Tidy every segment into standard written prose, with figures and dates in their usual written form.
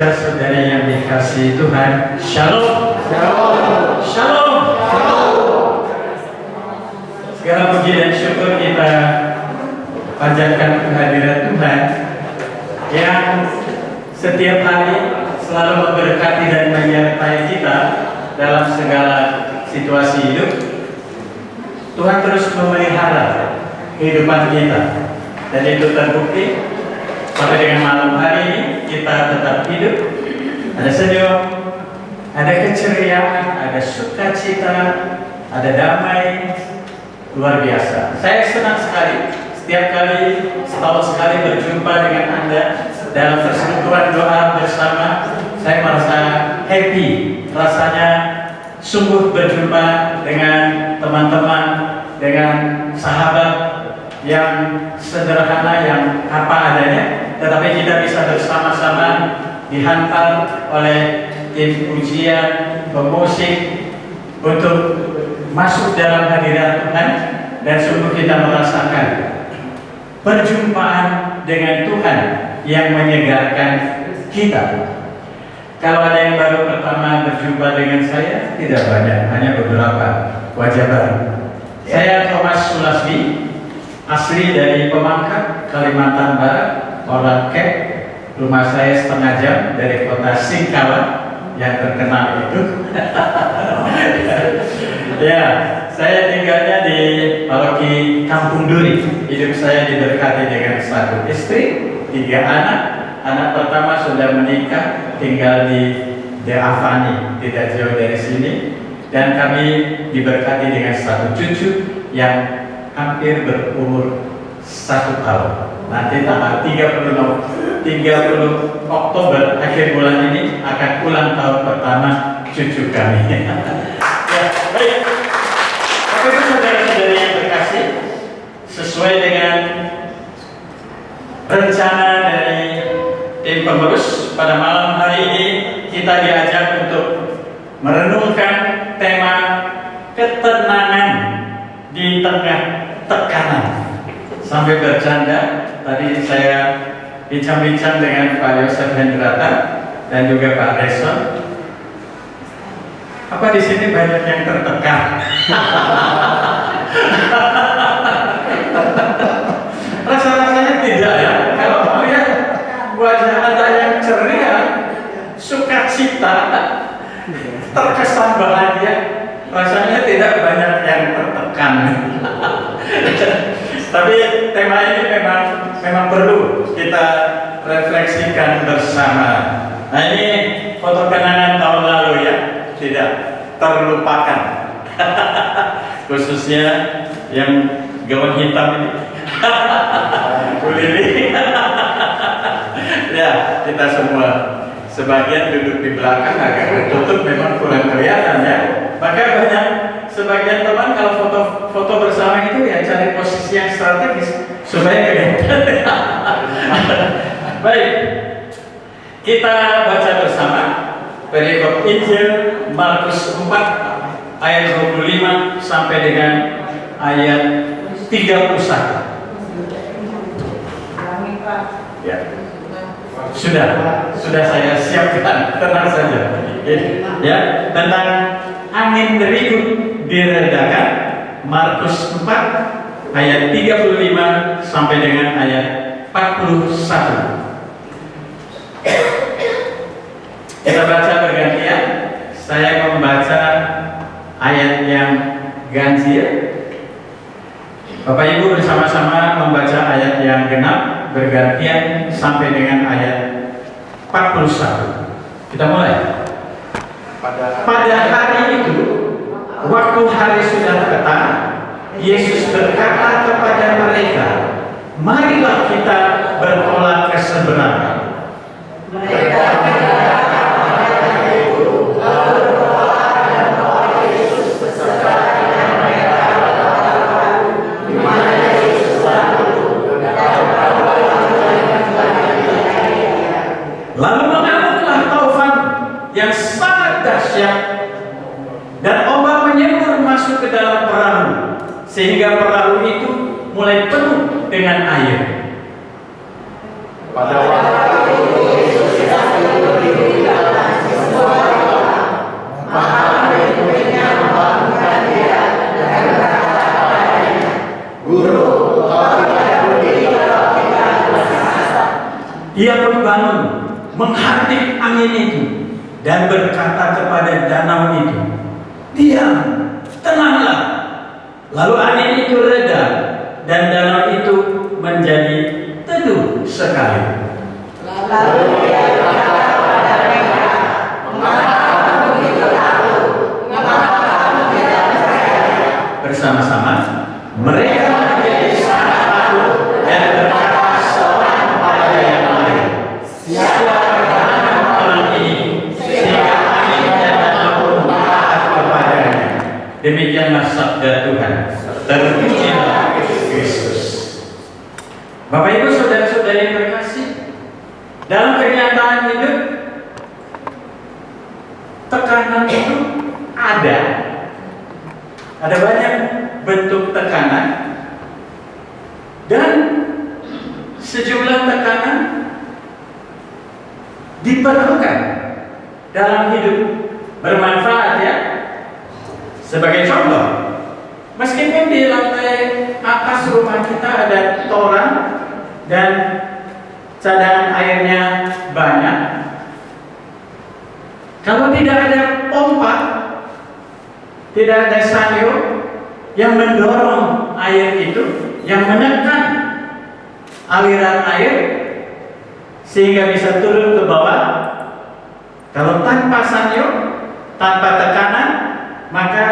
Saudara yang dikasihi Tuhan, Shalom. Shalom. Shalom. Shalom. Segala puji dan syukur kita panjatkan kehadiran Tuhan yang setiap hari selalu memberkati dan menyertai kita dalam segala situasi hidup. Tuhan terus memelihara kehidupan kita, dan itu terbukti sampai dengan malam hari ini kita tetap hidup, ada senyum, ada keceriaan, ada sukacita, ada damai, luar biasa. Saya senang sekali setiap kali setahun sekali berjumpa dengan Anda dalam persekutuan doa bersama. Saya merasa happy, rasanya sungguh berjumpa dengan teman-teman, dengan sahabat yang sederhana, yang apa adanya, tetapi kita bisa bersama-sama dihantar oleh tim pujian, pemusik untuk masuk dalam hadirat Tuhan, dan sungguh kita merasakan perjumpaan dengan Tuhan yang menyegarkan kita. Kalau ada yang baru pertama berjumpa dengan saya, tidak banyak, hanya beberapa wajah baru. Saya Thomas Sulasmi, asli dari Pemangkat, Kalimantan Barat, orang Kek. Rumah saya setengah jam dari kota Singkawang yang terkenal itu. Ya, saya tinggalnya di paroki Kampung Duri. Hidup saya diberkati dengan satu istri, 3 anak. Anak pertama sudah menikah, tinggal di De Avani, tidak jauh dari sini. Dan kami diberkati dengan satu cucu yang hampir berumur 1 tahun. Nanti tanggal 30 Oktober akhir bulan ini akan ulang tahun pertama cucu kami. Ya, baik. Bapak Ibu saudara-saudari yang terkasih, sesuai dengan rencana dari tim pengurus, pada malam hari ini kita diajak untuk merenungkan tema ketenangan di tengah tekanan. Sampai bercanda, tadi saya bincang-bincang dengan Pak Yosef Hendrata dan juga Pak Reson. Apa di sini banyak yang tertekan? Rasa-rasanya tidak ya. Kalau melihat wajah Anda yang ceria, sukacita, terkesan bahagia, rasanya tidak banyak yang tertekan. Tapi tema ini memang perlu kita refleksikan bersama. Nah, ini foto kenangan tahun lalu ya, tidak terlupakan. Khususnya yang gaun hitam ini. Bu Lili. Ya, kita semua. Sebagian duduk di belakang agak tertutup, memang kurang kelihatan ya. Maka banyak sebagian teman kalau foto bersama itu ya cari posisi yang strategis supaya kelihatan. Baik, kita baca bersama perikop Injil Markus 4 ayat 25 sampai dengan ayat 31. Ya. Sudah saya siapkan, tenang saja. Ya, tentang angin ribut diredakan, Markus 4 ayat 35 sampai dengan ayat 41. Kita baca bergantian. Saya membaca ayat yang ganjil, Bapak Ibu bersama-sama membaca ayat yang genap bergantian sampai dengan ayat 41. Kita mulai. Pada hari itu, waktu hari sudah petang, Yesus berkata kepada mereka, "Marilah kita bertolak ke seberang." Lalu mengamuklah taufan yang sangat dahsyat, dan ombak menyembur masuk ke dalam perahu, sehingga perahu itu mulai penuh dengan air. Pada waktu itu Yesus sedang menghardik angin itu dan berkata kepada danau itu, "Diam, tenanglah." Lalu angin itu reda dan danau itu menjadi teduh sekali. Lalu dia berkata kepada mereka, "Mengapa kamu begitu takut? Mengapa kamu tidak percaya?" Bersama-sama mereka menjadi sangat takut dan berkata seorang kepada yang lain, "Siapakah orang ini sehingga angin dan danau pun taat kepadanya?" Demikianlah sabda Tuhan. Terpujilah Kristus. Bapak Ibu saudara-saudari yang terkasih, dalam kenyataan hidup tekanan itu ada banyak bentuk tekanan dan sejumlah tekanan diperlukan dalam hidup, bermanfaat ya. Sebagai contoh, meskipun di lantai atas rumah kita ada toran dan cadangan airnya banyak, kalau tidak ada pompa, tidak ada sayur yang mendorong air itu, yang menekan aliran air sehingga bisa turun ke bawah, kalau tanpa sayur, tanpa tekanan, maka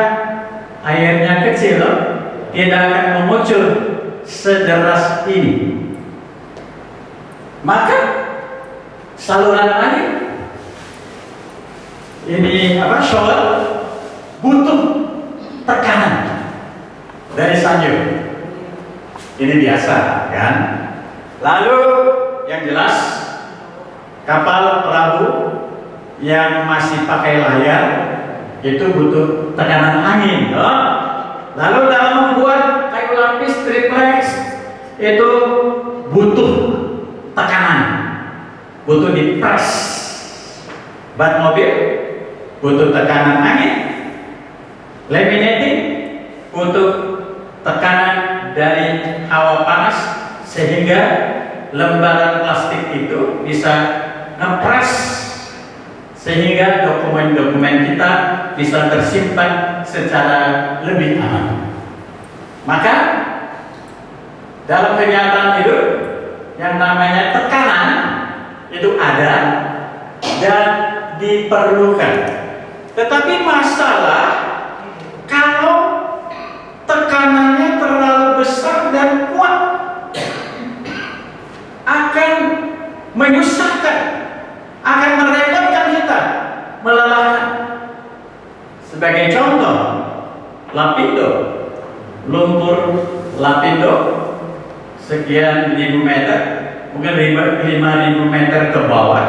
airnya kecil, tidak akan memuncul sederas ini. Maka saluran air ini shower butuh tekanan dari sayur. Ini biasa kan? Lalu yang jelas kapal perahu yang masih pakai layar itu butuh tekanan angin. Lalu dalam membuat kayu lapis triplex itu butuh tekanan, butuh dipres. Bat mobil butuh tekanan angin. Laminating butuh tekanan dari hawa panas sehingga lembaran plastik itu bisa ngepres sehingga dokumen-dokumen kita bisa tersimpan secara lebih aman. Maka dalam kenyataan hidup yang namanya tekanan itu ada dan diperlukan. Tetapi masalah kalau tekanannya terlalu besar dan kuat akan menyusahkan, akan merepotkan kita, melelahkan. Sebagai contoh, lapindo, lumpur lapindo sekian ribu meter, mungkin 5.000 meter ke bawah,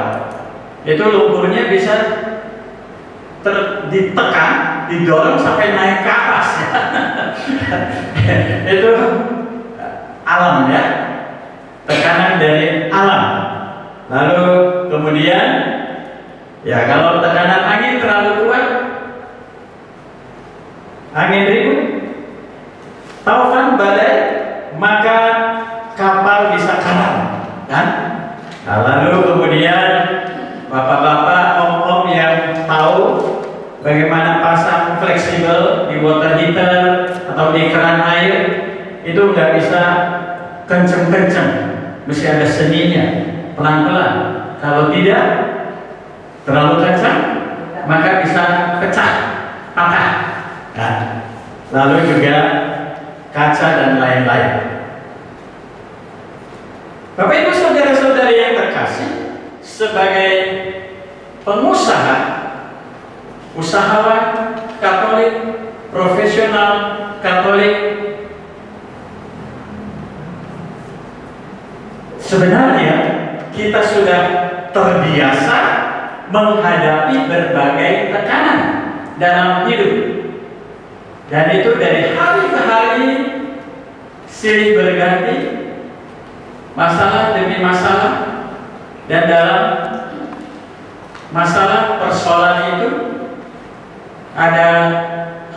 itu lumpurnya bisa ditekan, didorong sampai naik ke atas. Itu alam ya, tekanan dari alam. Lalu kemudian ya kalau tekanan angin terlalu kuat, angin ribut, taufan badai, maka kapal bisa karam kan? Nah, lalu kemudian bapak-bapak, om-om yang tahu bagaimana pasang fleksibel di water heater atau di keran air, itu nggak bisa kenceng-kenceng, mesti ada seninya, pelan-pelan. Kalau tidak terlalu kencang, maka bisa pecah, patah. Nah, lalu juga kaca dan lain-lain. Bapak Ibu saudara-saudari yang terkasih, sebagai pengusaha, usahawan Katolik, profesional Katolik, sebenarnya kita sudah terbiasa menghadapi berbagai tekanan dalam hidup, dan itu dari hari ke hari silih berganti, masalah demi masalah, dan dalam masalah persoalan itu ada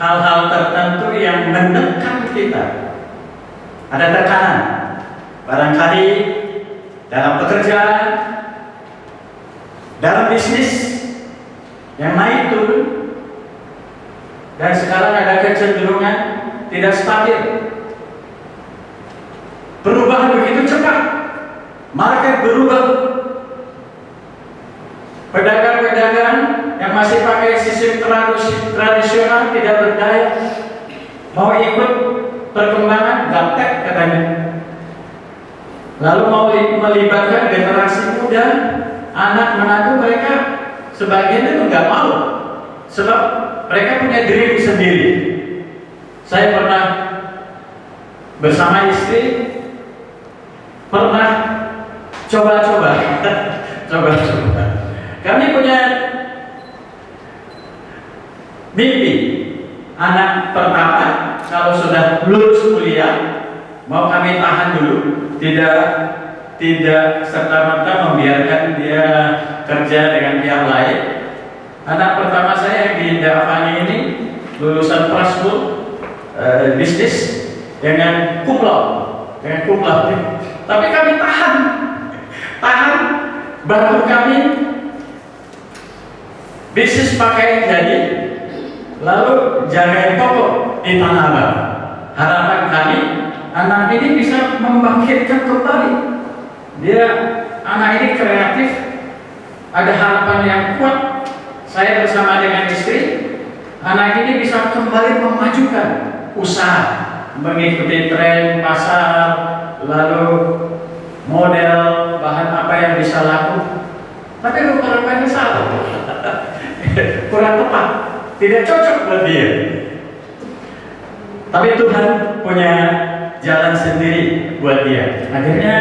hal-hal tertentu yang menekan kita, ada tekanan, barangkali dalam pekerjaan, dalam bisnis yang naik turun, dan sekarang ada kecenderungan tidak stabil. Perubahan begitu cepat, market berubah. Pedagang-pedagang yang masih pakai sistem tradisional tidak berdaya, mau ikut perkembangan gaptek katanya. Lalu mau melibatkan generasi muda, anak menantu mereka, sebagian itu nggak mau, sebab mereka punya dream sendiri. Saya pernah bersama istri, pernah coba-coba. Kami punya mimpi anak pertama kalau sudah lulus kuliah, mau kami tahan dulu, tidak serta-merta membiarkan dia kerja dengan pihak lain. Anak pertama saya yang di Davani ini lulusan Prasmul bisnis dengan cum laude. Tapi kami tahan bantu kami bisnis pakai jadi, lalu jagain toko di Tanah Abang. Harapan kami anak ini bisa membangkitkan kembali. Anak ini kreatif, ada harapan yang kuat. Saya bersama dengan istri, anak ini bisa kembali memajukan usaha, mengikuti tren pasar, lalu model bahan apa yang bisa laku. Tapi rupa-rupanya salah, kurang tepat, tidak cocok buat dia. Tapi Tuhan punya jalan sendiri buat dia. Akhirnya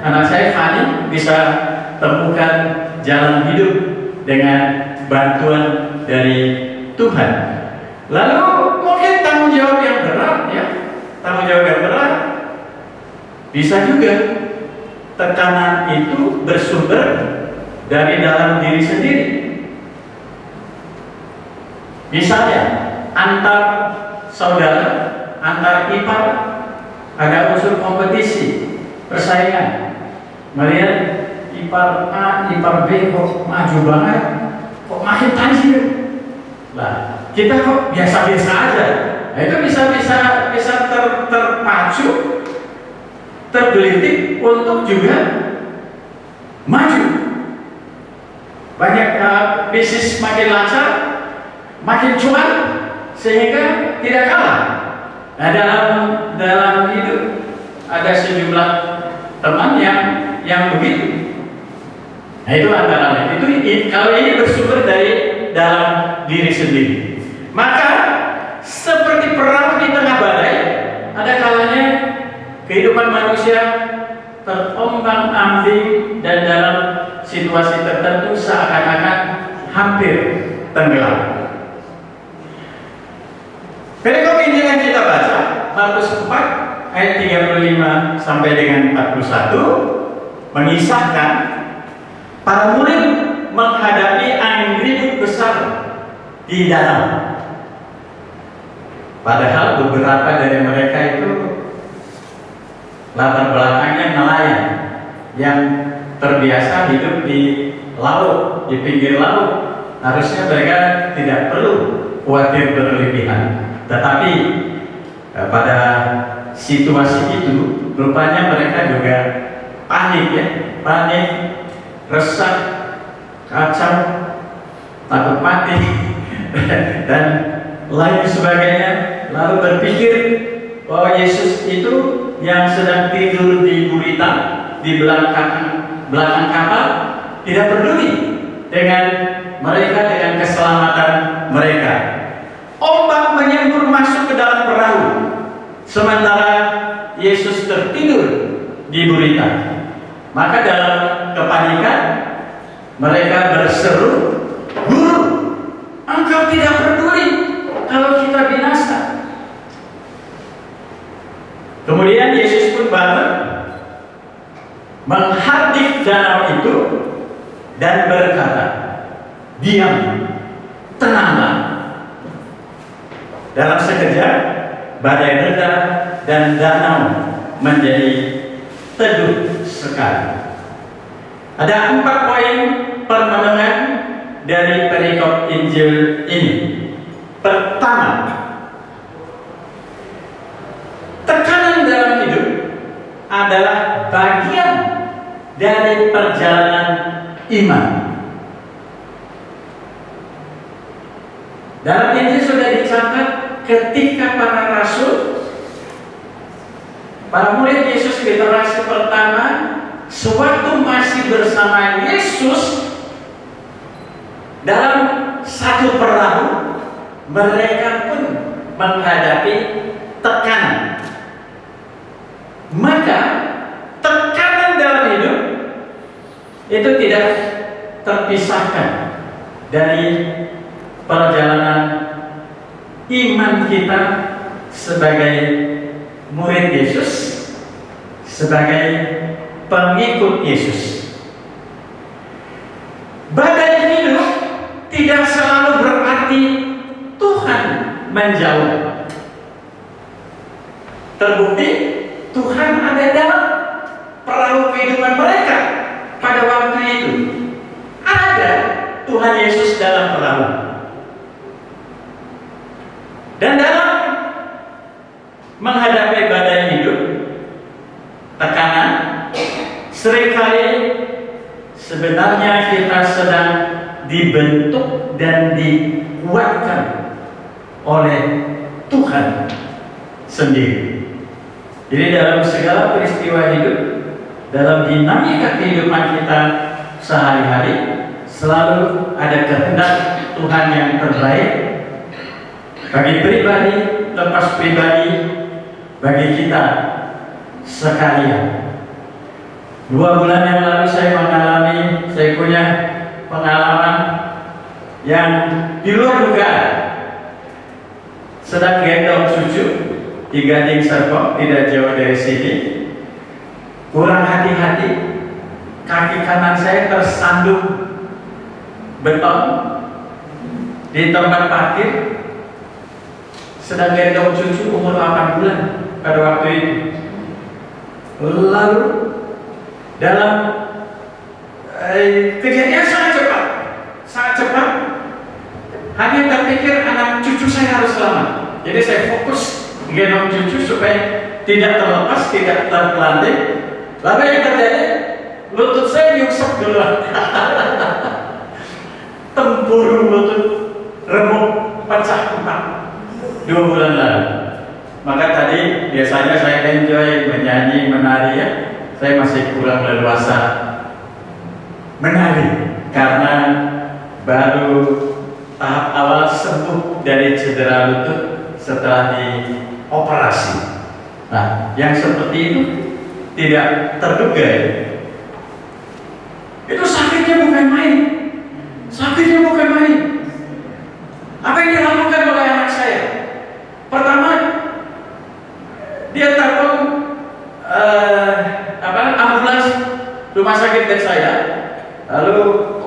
anak saya Fani bisa temukan jalan hidup dengan bantuan dari Tuhan. Lalu mungkin tanggung jawab yang berat, ya, tanggung jawab yang berat. Bisa juga tekanan itu bersumber dari dalam diri sendiri. Misalnya antar saudara, antar ipar, ada unsur kompetisi, persaingan. Melihat ipar A, ipar B kok maju banget, kok makin tajir. Nah, kita kok biasa-biasa aja. Nah, itu bisa terpacu, tergelitik untuk juga maju. Banyak bisnis makin lancar, makin cuan, sehingga tidak kalah. Nah, dalam hidup ada sejumlah teman yang begitu. Nah, itu antara lain. Kalau ini bersumber dari dalam diri sendiri. Maka seperti perahu di tengah badai, ada kalanya kehidupan manusia terombang-ambing dan dalam situasi tertentu seakan-akan hampir tenggelam. Perikop ini yang kita baca, Markus 4 ayat 35 sampai dengan 41 mengisahkan para murid menghadapi angin ribut besar di danau. Padahal beberapa dari mereka itu latar belakangnya nelayan yang terbiasa hidup di laut, di pinggir laut. Harusnya mereka tidak perlu khawatir berlebihan. Tetapi pada situasi itu rupanya mereka juga panik, ya, panik, resah, kacau, takut mati dan lain sebagainya. Lalu berpikir bahwa Yesus itu yang sedang tidur di gurita di belakang kapal tidak peduli dengan mereka, dengan keselamatan mereka. Ombak menyembur masuk ke dalam perahu, sementara Yesus tertidur di gurita. Maka dalam kepanikan mereka berseru, "Guru, Engkau tidak peduli kalau kita binasa." Kemudian Yesus pun bangun, menghardik danau itu dan berkata, "Diam, tenanglah." Dalam sekejap badai reda dan danau menjadi teduh sekali. Ada 4 poin permenungan dari perikop Injil ini. Pertama, tekanan dalam hidup adalah bagian dari perjalanan iman. Dalam Injil sudah dicatat ketika para rasul, para murid Yesus generasi pertama, sewaktu masih bersama Yesus dalam satu perahu, mereka pun menghadapi tekanan. Maka tekanan dalam hidup itu tidak terpisahkan dari perjalanan iman kita sebagai murid Yesus, sebagai pengikut Yesus. Badai hidup tidak selalu berarti Tuhan menjauh. Terbukti Tuhan ada dalam perahu kehidupan mereka pada waktu itu. Ada Tuhan Yesus dalam perahu. Dan dalam menghadapi badai hidup, tekanan, seringkali sebenarnya kita sedang dibentuk dan dikuatkan oleh Tuhan sendiri. Jadi dalam segala peristiwa hidup, dalam dinamika kehidupan kita sehari-hari, selalu ada kehendak Tuhan yang terbaik bagi pribadi, lepas pribadi, bagi kita sekalian. 2 bulan yang lalu saya punya pengalaman yang di luar dugaan. Sedang gendong cucu di Gading Serpong, tidak jauh dari sini. Kurang hati-hati, kaki kanan saya tersandung beton di tempat parkir. Sedang gendong cucu umur 8 bulan pada waktu itu. Lalu dalam kejadian sangat cepat, hanya terpikir anak cucu saya harus selamat. Jadi saya fokus gendong cucu supaya tidak terlepas, tidak terpelanting. Lalu yang terjadi, lutut saya nyungsep duluan. Tempurung lutut, remuk, pecah 2 bulan lalu. Maka tadi biasanya saya enjoy menyanyi, menari ya. Saya masih kurang leluasa menari karena baru tahap awal sembuh dari cedera lutut setelah dioperasi. Nah, yang seperti itu tidak terduga ya. Itu sakitnya bukan main. Sakitnya bukan main. Apa yang dilakukan oleh anak saya? Pertama, dia telepon ambulans rumah sakit Bethsaida. Lalu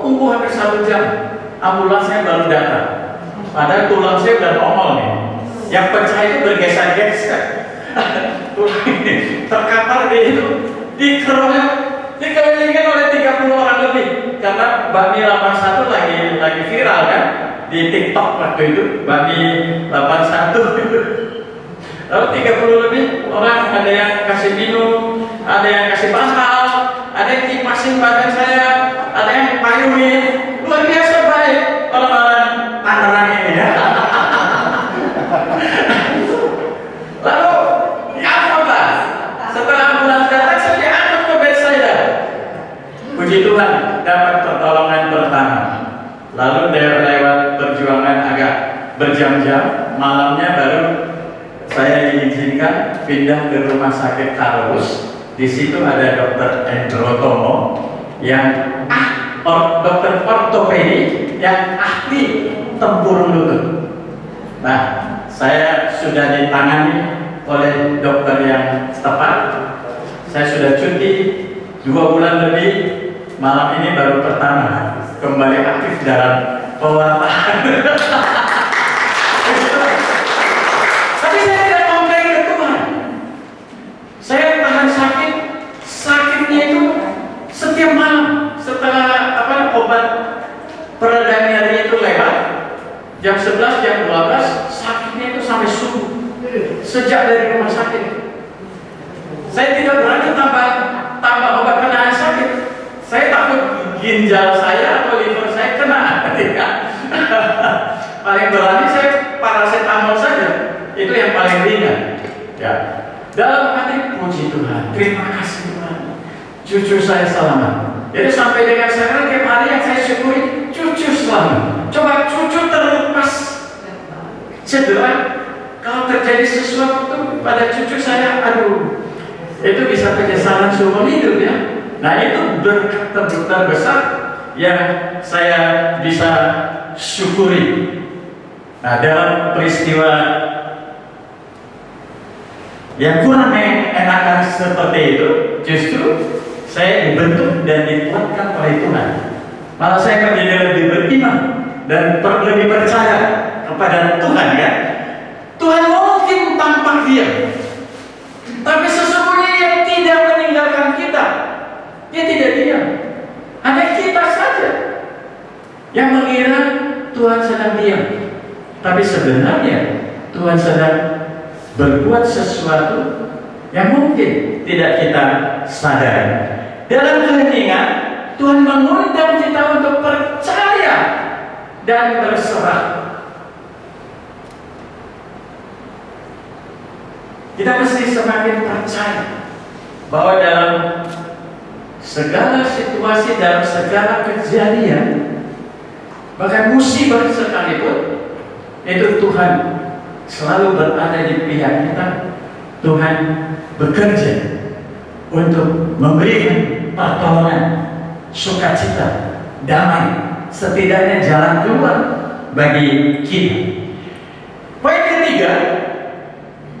tunggu hampir 1 jam, ambulansnya baru datang. Padahal tulang saya udah normal nih. Yang pecah itu bergeser-geser. Terkapar di itu, dikeroyok, dikelilingin oleh 30 orang lebih. Karena Bakmi 81 lagi viral kan di TikTok waktu itu, Bakmi 81. Lalu 30 lebih orang, ada yang kasih minum, ada yang kasih bantal, ada yang kipasin badan saya, ada yang payungin. Luar biasa baik orang-orang Tangerang ini ya. Lalu diangkut lah. Setelah ambulans datang, saya diangkut ke Bethsaida. Puji Tuhan, dapat pertolongan pertama. Lalu dari lewat perjuangan agak berjam-jam, malamnya baru saya diizinkan pindah ke rumah sakit Tarus. Di situ ada Dr. Endrotomo yang dokter ortopedi yang ahli tempurung lutut. Nah, saya sudah ditangani oleh dokter yang tepat. Saya sudah cuti 2 bulan lebih. Malam ini baru pertama kembali aktif dalam pewartaan. Tapi saya tidak komplain ke Tuhan. Saya tahan sakit. Sakitnya itu setiap malam setelah obat Jam 11, jam 12 sakitnya itu sampai subuh. Sejak dari rumah sakit, saya tidak berani tambah obat penanganan sakit. Saya takut ginjal saya atau liver saya kena. Paling berani saya paracetamol saja. Itu yang paling ringan. Ya. Dalam hati, puji Tuhan, terima kasih Tuhan, cucu saya selamat. Jadi sampai dengan sekarang tiap hari yang saya syukuri, cucu selamat. Coba cucu terlepas cedera, kalau terjadi sesuatu pada cucu saya, aduh, itu bisa penyesalan seumur hidup ya. Nah itu berkat terbesar yang saya bisa syukuri. Nah dalam peristiwa yang kurang enakan seperti itu, justru saya dibentuk dan dikuatkan oleh Tuhan. Malah saya menjadi lebih beriman dan lebih percaya kepada Tuhan ya. Tuhan mungkin tampak diam, tapi sesungguhnya Dia tidak meninggalkan kita. Dia tidak diam. Hanya kita saja yang mengira Tuhan sedang diam, tapi sebenarnya Tuhan sedang berbuat sesuatu yang mungkin tidak kita sadari. Dalam keheningan, Tuhan mengundang kita untuk percaya dan berserah. Kita mesti semakin percaya bahwa dalam segala situasi, dalam segala kejadian, bahkan musibah sekalipun, itu Tuhan selalu berada di pihak kita. Tuhan bekerja untuk memberikan pertolongan, sukacita, damai, setidaknya jalan keluar bagi kita. Poin ketiga,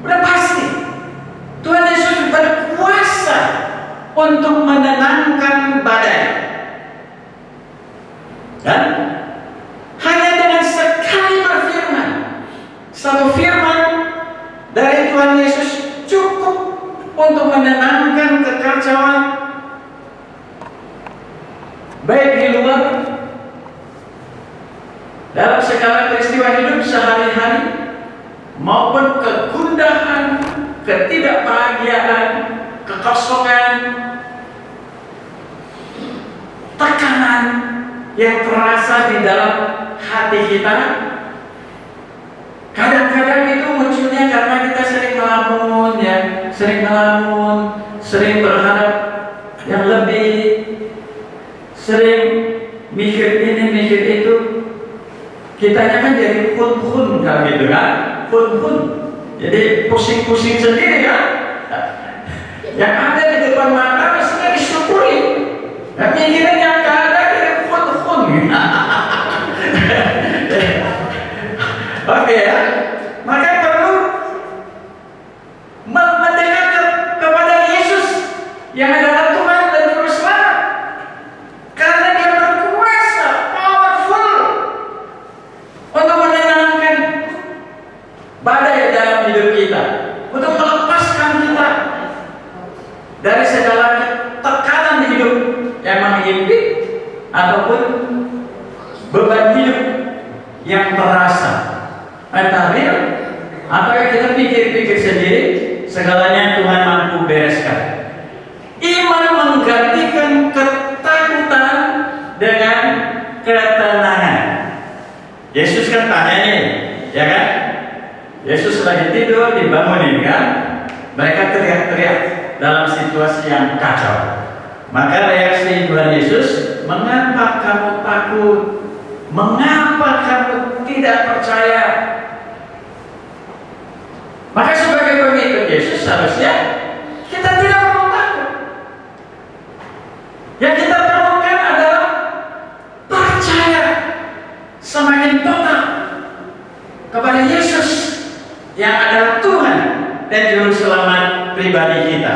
udah pasti Tuhan Yesus berkuasa untuk menenangkan badai. Dan hanya dengan sekali berfirman, satu firman dari Tuhan Yesus cukup untuk menenangkan kekacauan baik di luar, dalam segala peristiwa hidup sehari-hari, maupun kegundahan, ketidakbahagiaan, kekosongan, tekanan yang terasa di dalam hati kita. Kadang-kadang itu munculnya karena kita sering ngelamun, ya, sering berharap yang lebih, sering mikir ini, mikir itu. Kitanya kan jadi hun-hun kan gitu kan, hun-hun. Jadi pusing-pusing sendiri kan. Yang ada di depan mata mestinya disyukuri. Dan mikirin yang gak ada jadi hun-hun. Oke ya. Maka perlu mendekat kepada Yesus yang adalah Tuhan dan Juru Selamat. Karena Dia berkuasa, powerful, untuk menenangkan badai dalam hidup kita, untuk melepaskan kita dari segala tekanan hidup yang menghimpit ataupun beban hidup yang terasa entah real atau yang kita pikir-pikir sendiri, segalanya Tuhan mampu bereskan. Iman menggantikan ketakutan dengan ketenangan. Yesus kan tanya nih, ya kan? Yesus lagi tidur, dibangunin kan? Mereka teriak-teriak dalam situasi yang kacau. Maka reaksi Tuhan Yesus, mengapa kamu takut? Mengapa kamu tidak percaya? Maka sebagai pengikut Yesus seharusnya kita tidak perlu takut. Yang kita perlukan adalah percaya semakin total kepada Yesus yang adalah Tuhan dan Juru Selamat pribadi kita.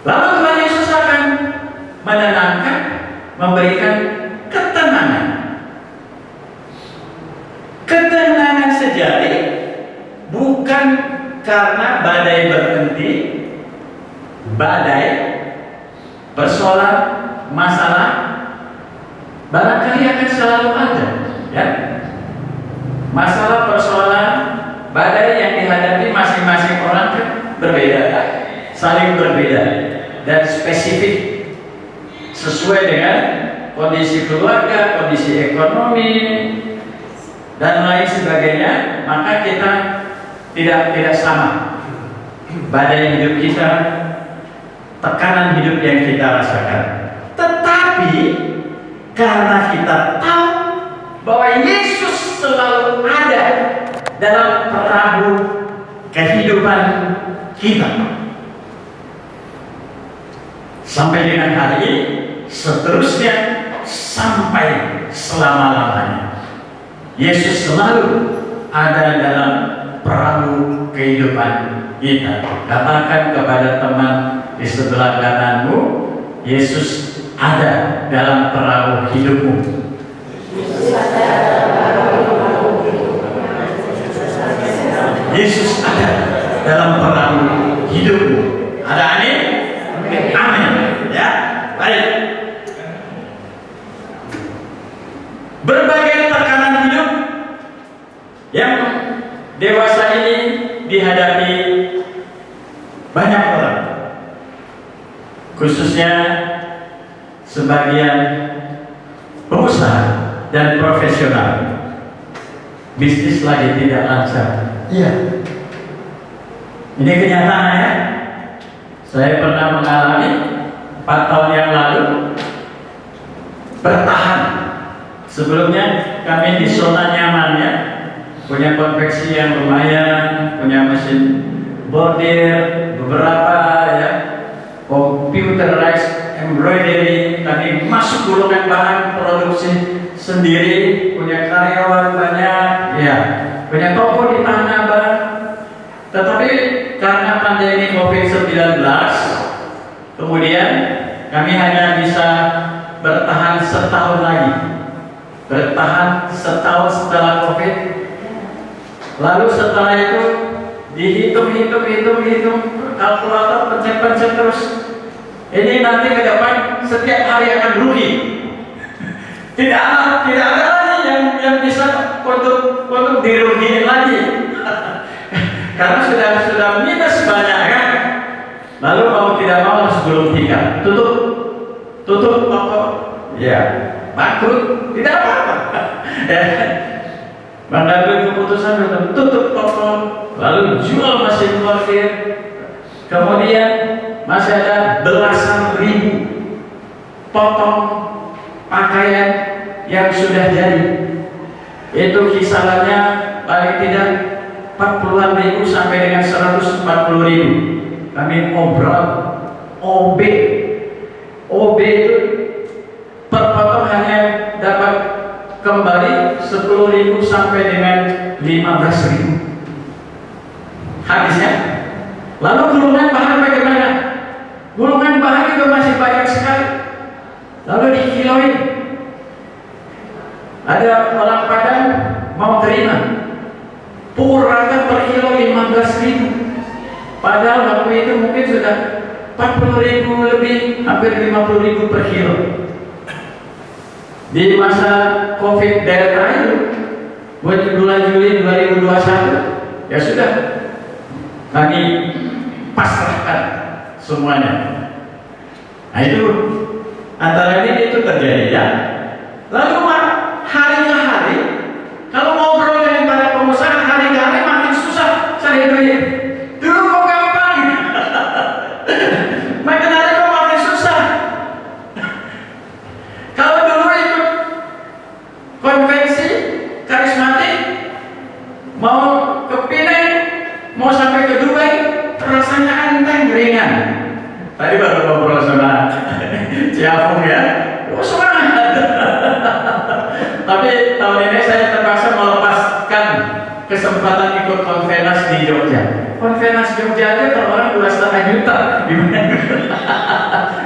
Lalu Tuhan Yesus akan menenangkan, memberikan ketenangan. Ketenangan sejati bukan karena badai berhenti, badai, persoalan, masalah barangkali berbeda, saling berbeda dan spesifik sesuai dengan kondisi keluarga, kondisi ekonomi dan lain sebagainya. Maka kita tidak sama badai hidup kita, tekanan hidup yang kita rasakan. Tetapi karena kita tahu bahwa Yesus selalu ada dalam perahu kehidupan kita, sampai dengan hari ini, seterusnya sampai selama-lamanya, Yesus selalu ada dalam perahu kehidupan kita. Katakan kepada teman di sebelah kananmu, Yesus ada dalam perahu hidupmu. Yesus ada dalam perahu hidupmu. Ada amin? Amin. Ya, baik. Berbagai tekanan hidup yang dewasa ini dihadapi banyak orang, khususnya sebagian pengusaha dan profesional. Bisnis lagi tidak lancar. Iya. Ini kenyataan ya. Saya pernah mengalami 4 tahun yang lalu bertahan. Sebelumnya kami di zona nyaman ya, punya konveksi yang lumayan, punya mesin bordir beberapa ya, computerized embroidery. Kami masuk golongan bahan produksi sendiri, punya karyawan banyak ya, punya toko di Tanah Abang. Tetapi karena pandemi COVID-19, kemudian kami hanya bisa bertahan setahun lagi. Bertahan setahun setelah COVID. Lalu setelah itu dihitung kalkulator, pencet terus. Ini nanti ke depan setiap hari akan rugi. Tidak ada lagi yang bisa untuk dirugiin lagi. Karena sudah minus banyak kan. Lalu mau tidak mau harus gulung tikar. Tutup toko. Ya, bangkrut, tidak apa-apa. Mengambil keputusan untuk tutup toko, lalu jual mesin bordir. Kemudian masih ada belasan ribu potong pakaian yang sudah jadi. Itu kisarannya paling tidak 40-an ribu sampai dengan 140 ribu. Kami obrol OB itu per potong hanya dapat kembali 10.000 sampai dengan 15.000 habisnya. Lalu gulungan bahan bagaimana? Gulungan bahan juga masih banyak sekali, lalu dikiloin. Ada orang Padang mau terima pukul rata per kilo 15.000, padahal waktu itu mungkin sudah 40.000 lebih, hampir 50.000 per kilo. Di masa COVID Delta itu, bulan Juli 2021, ya sudah, kami pasrahkan semuanya. Nah itu antara ini itu terjadi ya. Lalu hari ke hari, kalau ngobrol dengan para pengusaha, hari ke hari makin susah cari duit. Dulu kok gampang, makin hari kok makin susah. Kalau dulu ikut konvensi karismatik, mau ke Penang, mau sampai ke Dubai, rasanya enteng ringan. Tadi baru ngobrol sama Ciapung ya, semangat. Tapi tahun ini saya terpaksa melepaskan kesempatan ikut konvenas di Jogja. Konvenas Jogja aja kalau orang 2,5 juta,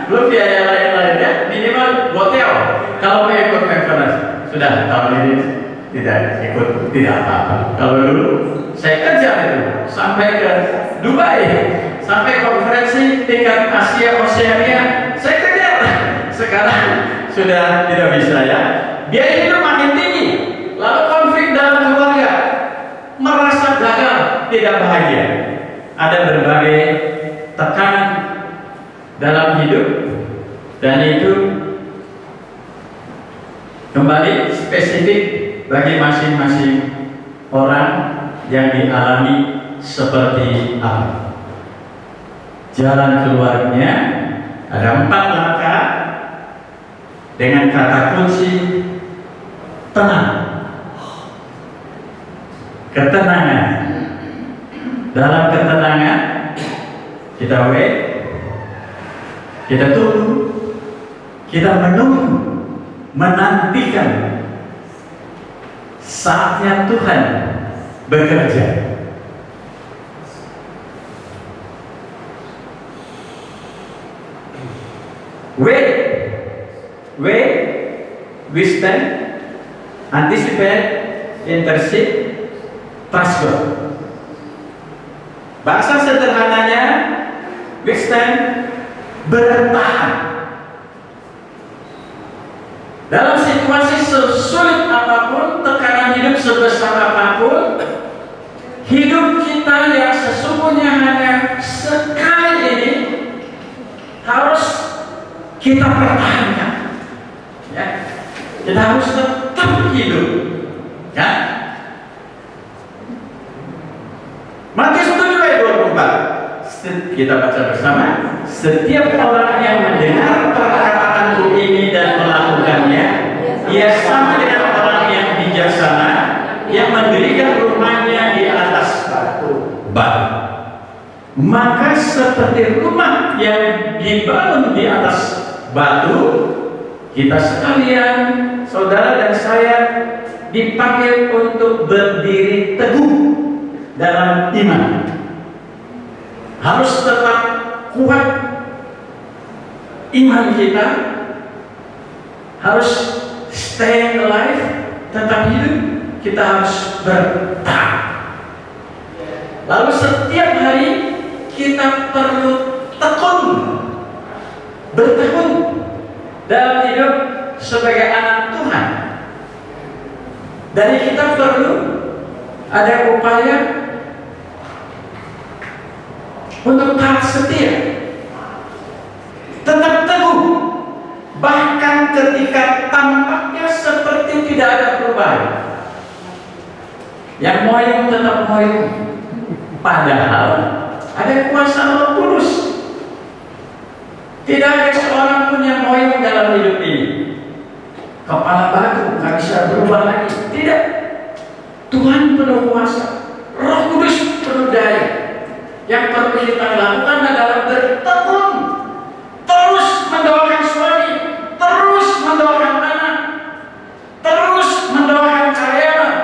belum biaya lain-lainnya, minimal hotel. Kalau mau ikut konvenas, sudah tahun ini tidak ikut, tidak apa-apa. Kalau dulu saya kerja itu sampai ke Dubai, sampai konferensi tingkat Asia Oseania, saya kejar. Sekarang sudah tidak bisa ya. Biaya hidup makin tinggi, lalu konflik dalam keluarga, merasa gagal, tidak bahagia. ada berbagai tekanan dalam hidup, dan itu kembali spesifik bagi masing-masing orang yang dialami seperti apa. Jalan keluarnya ada 4 langkah dengan kata kunci tenang, ketenangan. Dalam ketenangan kita wait, kita tunggu, kita menunggu, menantikan saatnya Tuhan bekerja. Wait, we stand, anticipate, intercede, trust God. Bahasa sederhananya, we stand, bertahan. Dalam situasi sesulit apapun, tekanan hidup sebesar apapun, hidup kita yang sesungguhnya hanya sekali ini harus kita pertahankan. Ya, kita harus tetap hidup. Ya. Matius 7 ayat 24. Kita baca bersama. Setiap orang yang mendengar perkataanku ini dan melakukannya, ia sama dengan orang yang bijaksana yang mendirikan rumahnya di atas batu. Maka seperti rumah yang dibangun di atas batu, kita sekalian, saudara dan saya, dipanggil untuk berdiri teguh dalam iman. Harus tetap kuat iman kita, harus stay alive, tetap hidup, kita harus bertahan. Lalu setiap hari kita perlu tekun, bertekun dalam hidup sebagai anak Tuhan. Dari kita perlu ada upaya untuk taat setia, tetap teguh, bahkan ketika tampaknya seperti tidak ada perubahan. Yang moyong tetap moyong, padahal ada kuasa Roh Kudus. Tidak ada seorang pun yang moyong dalam hidup ini. Kepala batu nggak bisa berubah lagi. Tidak. Tuhan penuh kuasa, Roh Kudus penuh daya. Yang perlu kita lakukan adalah bertekun, terus mendoakan suami, terus mendoakan anak, terus mendoakan karyawan.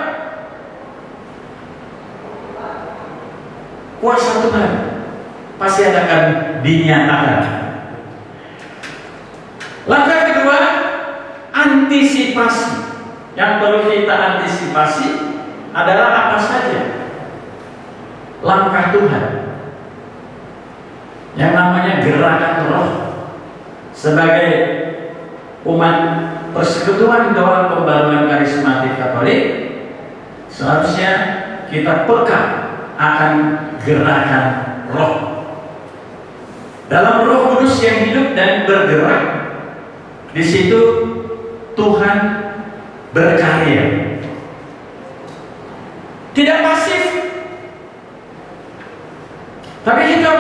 Kuasa Tuhan pasti akan dinyatakan. Langkah kedua, antisipasi. Yang perlu kita antisipasi adalah apa saja langkah Tuhan. Yang namanya gerakan roh. Sebagai umat Persekutuan Doa Pembaruan Karismatik Katolik, seharusnya kita peka akan gerakan roh. Dalam Roh Kudus yang hidup dan bergerak, di situ Tuhan berkarya. Tidak pasif, tapi kita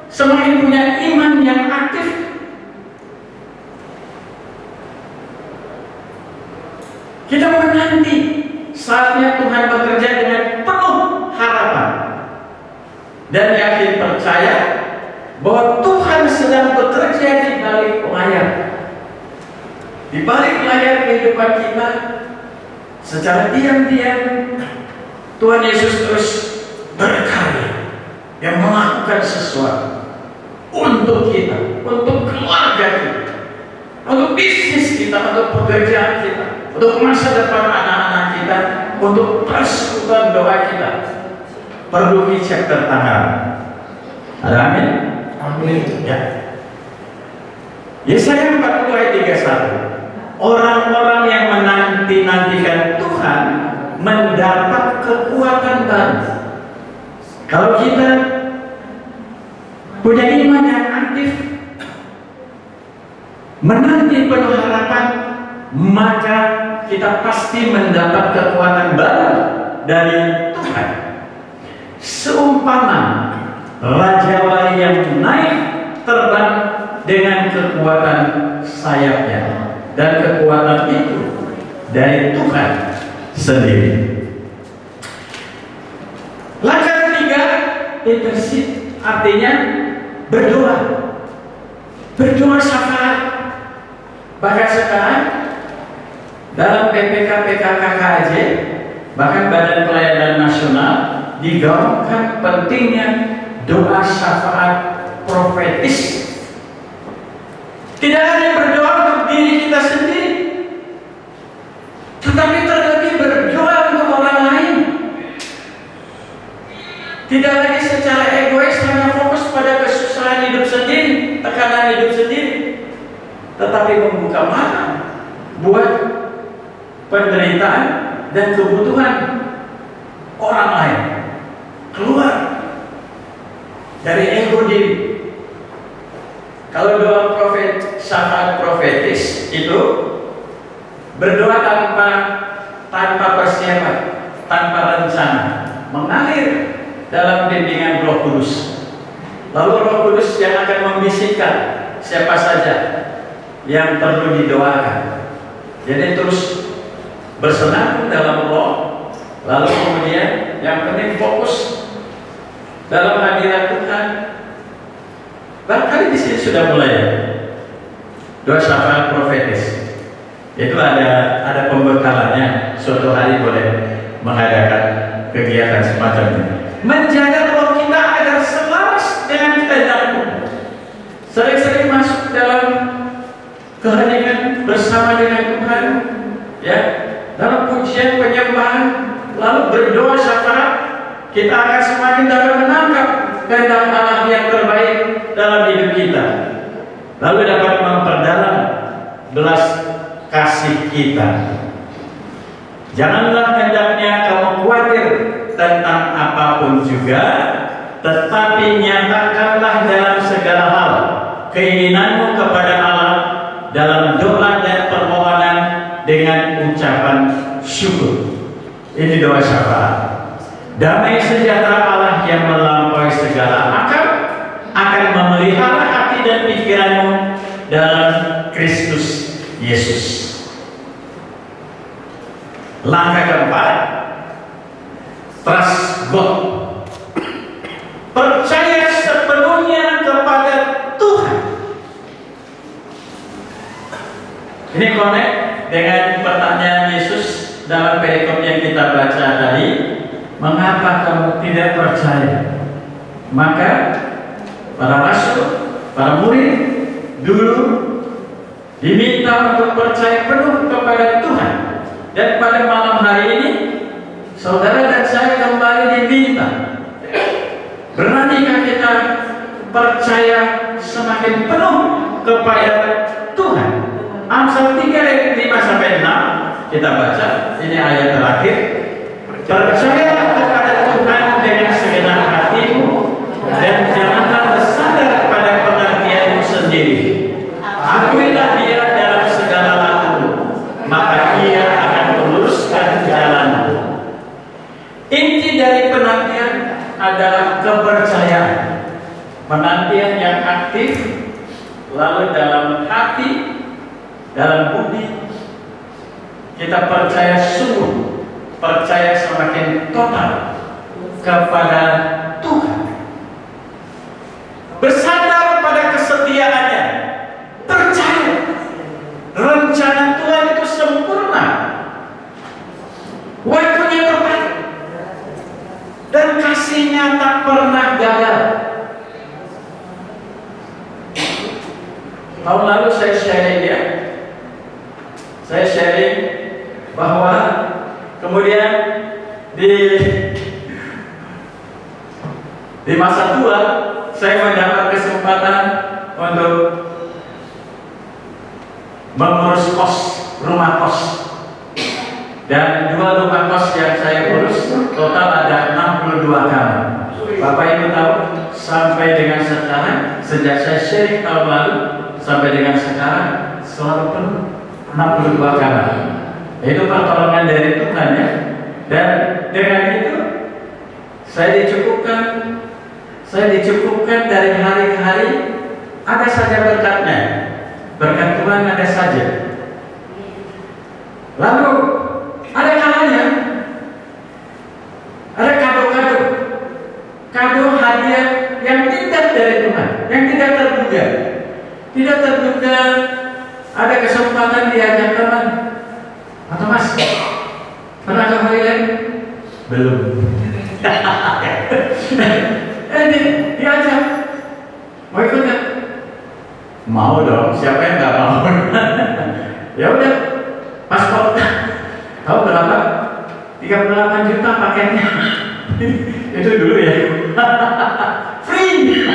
semakin punya iman yang aktif. Kita menanti saatnya Tuhan bekerja dengan penuh harapan dan yakin percaya bahwa Tuhan sedang bekerja di balik layar. Di balik layar kehidupan kita, secara diam-diam Tuhan Yesus terus berkarya, yang melakukan sesuatu untuk kita, untuk keluarga kita, untuk bisnis kita, untuk pekerjaan kita, untuk masa depan anak-anak kita, untuk persekutuan doa kita. Perlu dicek tangan. Ada amin? Amin. Ya. Yesaya 40 ayat 31. Orang-orang yang menanti-nantikan Tuhan mendapat kekuatan baru. Kalau kita punya iman yang aktif, menanti penuh harapan, maka kita pasti mendapat kekuatan baru dari Tuhan. Seumpama Raja Wali yang naik terbang dengan kekuatan sayapnya, dan kekuatan itu dari Tuhan sendiri. Langkah ketiga, intercede, artinya berdoa. Berdoa syafaat. Bahkan sekarang dalam PPK PKKKJ, bahkan Badan Pelayanan Nasional digaungkan pentingnya doa syafaat profetis. Tidak hanya berdoa untuk diri kita sendiri, tetapi terlebih berdoa untuk orang lain. Tidak lagi secara egois hanya fokus pada kesusahan hidup sendiri, tekanan hidup sendiri, tetapi membuka mata buat penderitaan dan kebutuhan orang lain, keluar dari ego diri. Kalau doa syafaat profetis itu berdoa tanpa persiapan, tanpa rencana, mengalir dalam bimbingan Roh Kudus. Lalu Roh Kudus yang akan membisikkan siapa saja yang perlu didoakan. Jadi terus bersenang dalam Roh, lalu kemudian yang penting fokus dalam hadirat Tuhan. Barangkali di sini sudah mulai doa syafaat profetis. Itu ada pembekalannya. Suatu hari boleh mengadakan kegiatan semacam ini. Menjaga roh kita agar selaras dengan kehendakmu. Sering-sering masuk dalam keheningan bersama dengan Tuhan, ya, dalam pujian penyembahan, lalu berdoa syafaat, kita akan semakin dapat menangkap kehendak Allah yang terbaik dalam hidup kita, lalu dapat memperdalam belas kasih kita. Janganlah hendaknya kamu khawatir tentang apapun juga, tetapi nyatakanlah dalam segala hal keinginanmu kepada Allah dalam doa dan permohonan dengan ucapan syukur. Ini doa syafaat. Damai sejahtera Allah yang melampaui segala akal akan memelihara hati dan pikiranmu dalam Kristus Yesus. Langkah keempat, trust God. Percaya sepenuhnya kepada Tuhan. Ini connect dengan pertanyaan Yesus dalam perikop yang kita baca tadi. Mengapa kamu tidak percaya? Maka para rasul, para murid dulu diminta untuk percaya penuh kepada Tuhan. Dan pada malam hari ini, saudara dan saya kembali diminta, beranikah kita percaya semakin penuh kepada Tuhan? Amsal 3 ayat 5-6 kita baca, ini ayat terakhir. Percayalah kepada Tuhan dengan segenap hatimu, dan janganlah bersandar pada pengertianmu sendiri. Akuilah Dia dalam segala lakumu, maka Ia akan meluruskan jalanmu. Inti dari penantian adalah kepercayaan. Penantian yang aktif, lalu dalam hati, dalam budi, kita percaya sungguh, percaya semakin total kepada Tuhan. Bersandar pada kesetiaannya, percaya rencana Tuhan itu sempurna, waktunya tepat, dan kasih-Nya tak pernah gagal. Tahun lalu saya sharing ya, saya sharing bahwa kemudian di masa tua saya mendapat kesempatan untuk mengurus kos, rumah kos, dan 2 rumah kos yang saya urus total ada 62 kamar. Bapak Ibu tahu, sampai dengan sekarang, sejak saya sharing tahun lalu sampai dengan sekarang selalu penuh 62 kamar. Itu pertolongan dari Tuhan ya. Dan dengan itu saya dicukupkan dari hari ke hari. Ada saja berkatnya, berkat Tuhan ada saja. Lalu ada kalanya ada kado hadiah yang tidak dari Tuhan, yang tidak terduga. Ada kesempatan diajak teman atau Mas, pernah ke Holy belum? Ini diajak, mau ikut nggak? Mau dong, siapa yang nggak mau? Ya udah, paspor tahu berapa? 38 juta paketnya. Itu dulu ya. Free.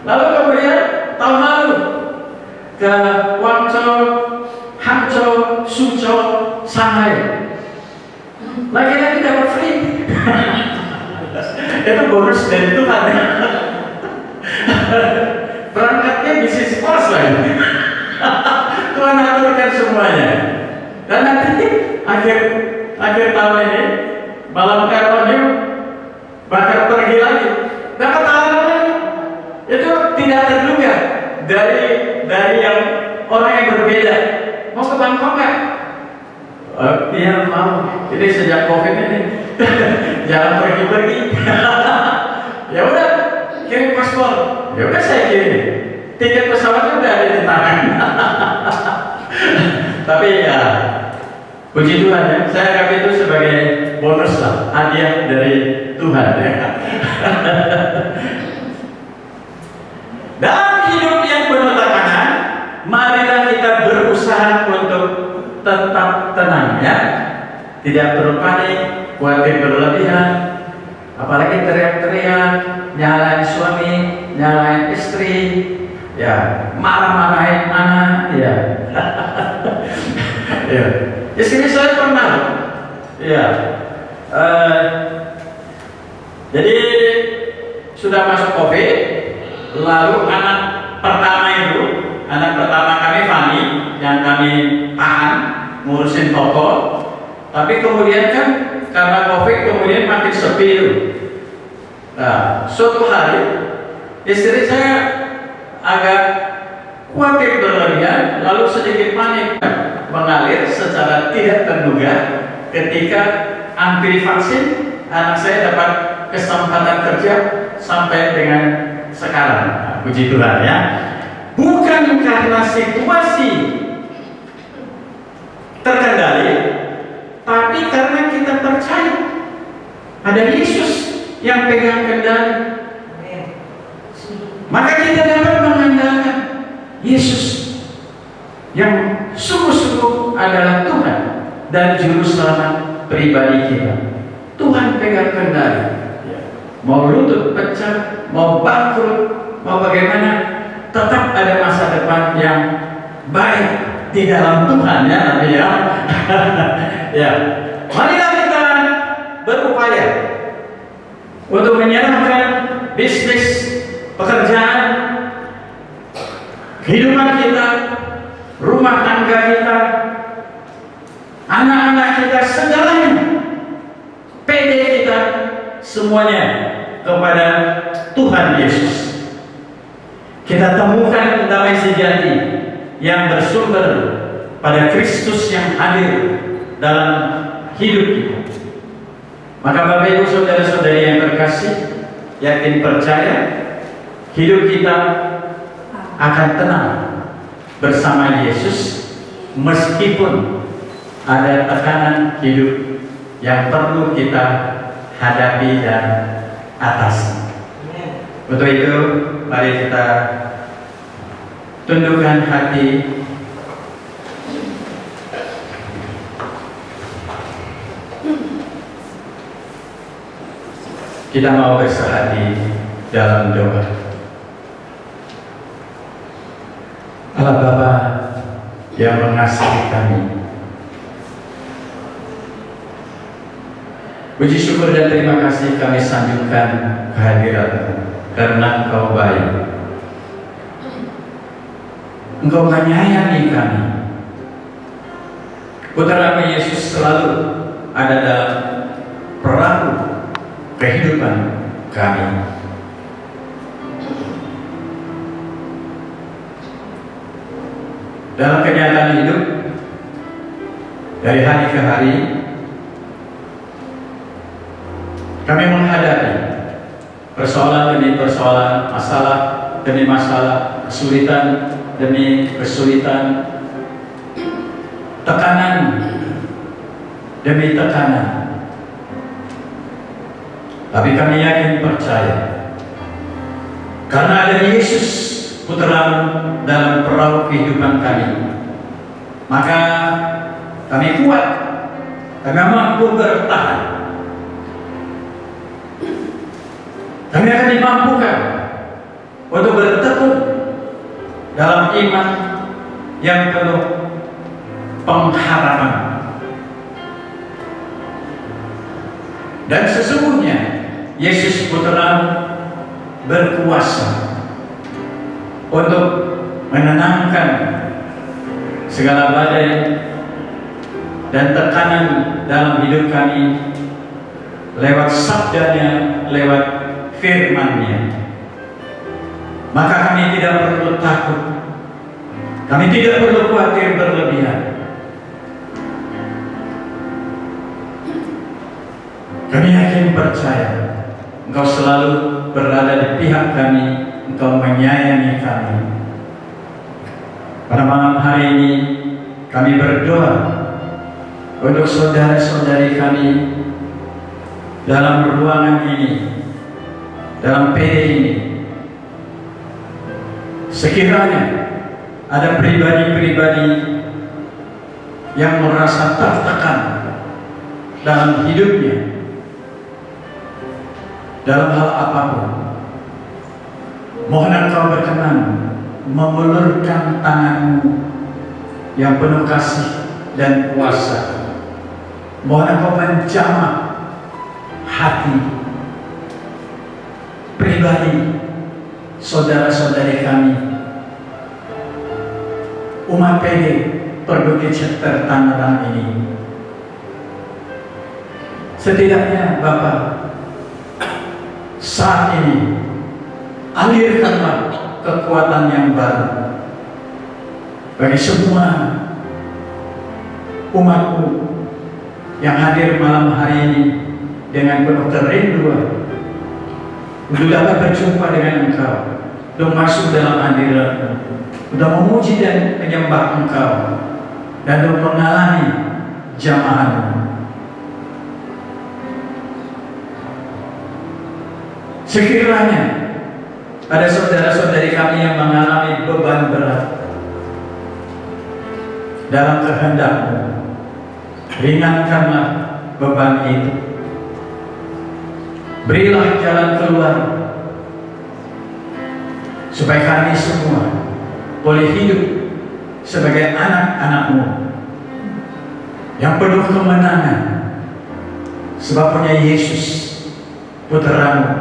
Lalu kemudian tahun lalu ke Guangzhou, Hangzhou, Suzhou, Shanghai. Lagi-lagi dapat free. Itu bonus dari Tuhan. Berangkatnya bisnis kelas lagi. Tuhan aturkan semuanya. Dan nanti akhir tahun ini malam karunia bakal pergi lagi, dapat tawaran lagi. Itu tidak terduga dari yang orang yang berbeda. Mau ke Bangkok nggak? Iya mau. Jadi sejak COVID ini jangan pergi-pergi. Ya udah, kirim paspor. Ya udah saya kirim. Tiket pesawatnya udah ada di tangan. Tapi ya, puji Tuhan ya, saya anggap itu sebagai bonus lah, hadiah dari Tuhan ya. Dalam hidup yang penuh tekanan, marilah kita berusaha untuk tetap tenang ya. Tidak perlu panik, khawatir berlebihan, apalagi teriak-teriak, nyalain suami, nyalain istri, ya marah-marahin anak, ya. Ya. Istri saya pernah, ya. Jadi sudah masuk COVID, lalu anak pertama kami Fani, yang kami tahan ngurusin toko. Tapi kemudian kan karena COVID kemudian makin sepi itu. Nah, suatu hari istri saya agak khawatir berlebihan, lalu sedikit panik mengalir secara tidak terduga ketika antri vaksin anak saya dapat kesempatan kerja sampai dengan sekarang. Nah, puji Tuhan ya. Bukan karena situasi terkendali, tapi karena kita percaya ada Yesus yang pegang kendali. Maka kita dapat mengandalkan Yesus yang sungguh-sungguh adalah Tuhan dan Juru Selamat pribadi kita. Tuhan pegang kendali. Mau lutut pecah, mau bangkrut, mau bagaimana, tetap ada masa depan yang baik di dalam Tuhan ya, ya. Ya, marilah kita berupaya untuk menyerahkan bisnis, pekerjaan, kehidupan kita, rumah tangga kita, anak-anak kita, segalanya, PD kita, semuanya kepada Tuhan Yesus. Kita temukan damai sejati yang bersumber pada Kristus yang hadir dalam hidup kita. Maka Bapak Ibu saudara-saudari yang terkasih, yakin percaya hidup kita akan tenang bersama Yesus meskipun ada tekanan hidup yang perlu kita hadapi dan atasi. Untuk itu mari kita tundukkan hati. Kita mau berserah di dalam doa. Allah Bapa yang mengasihi kami, Puji syukur dan terima kasih kami sanjungkan kehadirat-Mu, karena Engkau baik. Engkau menyayangi kami. Putra-Mu Yesus selalu ada dalam perahu kehidupan kami. Dalam kenyataan hidup, dari hari ke hari, kami menghadapi persoalan demi persoalan, masalah demi masalah, kesulitan demi kesulitan, tekanan demi tekanan. Tapi kami yakin percaya, karena ada Yesus Putra-Mu dalam perahu kehidupan kami, maka kami kuat, kami mampu bertahan. Kami akan dimampukan untuk bertekun dalam iman yang penuh pengharapan. Dan sesungguhnya Yesus Putra-Mu berkuasa untuk menenangkan segala badai dan tekanan dalam hidup kami lewat sabdanya, lewat firman-Nya. Maka kami tidak perlu takut, kami tidak perlu khawatir berlebihan. Kami yakin percaya Engkau selalu berada di pihak kami, Engkau menyayangi kami. Pada malam hari ini kami berdoa untuk saudara-saudari kami dalam ruangan ini, dalam PD ini. Sekiranya ada pribadi-pribadi yang merasa tertekan dalam hidupnya, dalam hal apapun, mohon Engkau berkenan mengulurkan tangan-Mu yang penuh kasih dan kuasa. Mohon Engkau menjamah hati pribadi saudara-saudari kami, umat PD Perbukit Center Tangerang ini. Setidaknya Bapa, saat ini alirkanlah kekuatan yang baru bagi semua umat-Mu yang hadir malam hari ini dengan penuh kerinduan untuk dapat berjumpa dengan Engkau, untuk masuk dalam hadirat-Mu, untuk memuji dan menyembah Engkau, dan untuk mengalami jamaah-Mu. Sekiranya ada saudara-saudari kami yang mengalami beban berat dalam kehendak-Mu, ringankanlah beban itu. Berilah jalan keluar supaya kami semua boleh hidup sebagai anak-anak-Mu yang penuh kemenangan, sebab punya Yesus Putra-Mu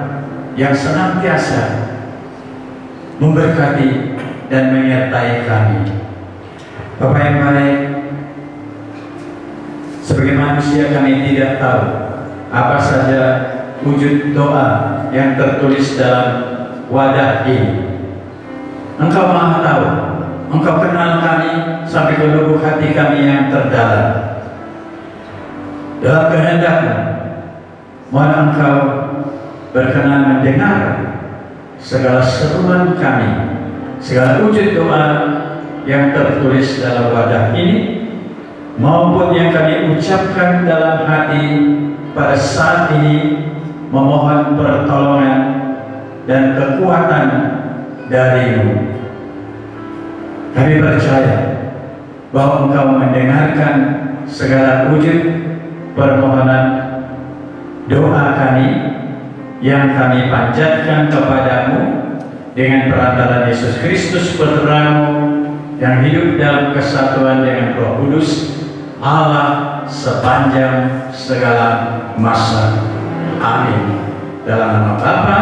yang senantiasa memberkati dan menyertai kami. Bapa yang baik, sebagai manusia kami tidak tahu apa saja wujud doa yang tertulis dalam wadah ini. Engkau Maha tahu, Engkau kenal kami sampai ke lubuk hati kami yang terdalam. Dalam kehendak-Mu, mohon Engkau berkenan mendengar segala seruan kami, segala wujud doa yang tertulis dalam wadah ini, maupun yang kami ucapkan dalam hati pada saat ini, memohon pertolongan dan kekuatan dari-Mu. Kami percaya bahwa Engkau mendengarkan segala wujud permohonan doa kami yang kami panjatkan kepadamu dengan perantaraan Yesus Kristus Putra-Mu yang hidup dalam kesatuan dengan Roh Kudus Allah sepanjang segala masa. Amin. Dalam nama Bapa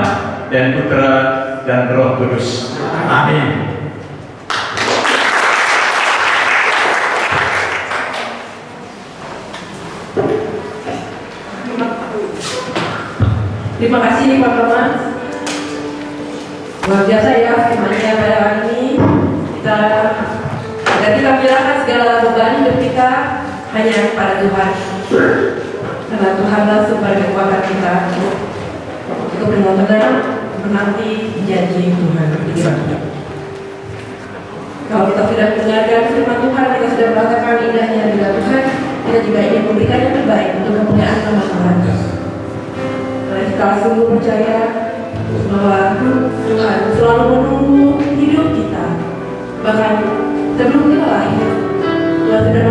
dan Putra dan Roh Kudus. Amin. Terima kasih Pak Thomas. Luar biasa ya firman-Nya pada hari ini. Kita menyerahkan segala beban hidup kita hanya kepada Tuhan. Karena Tuhanlah sumber kekuatan kita untuk benar-benar menanti janji Tuhan. Kalau kita sudah mendengarkan firman Tuhan, kita sudah merasakan indahnya bila Tuhan, kita juga ingin memberikan yang terbaik untuk kemuliaan nama Tuhan. Karena kita sungguh percaya bahwa Tuhan selalu menunggu hidup kita. Bahkan sebelum kita lahir, Tuhan sudah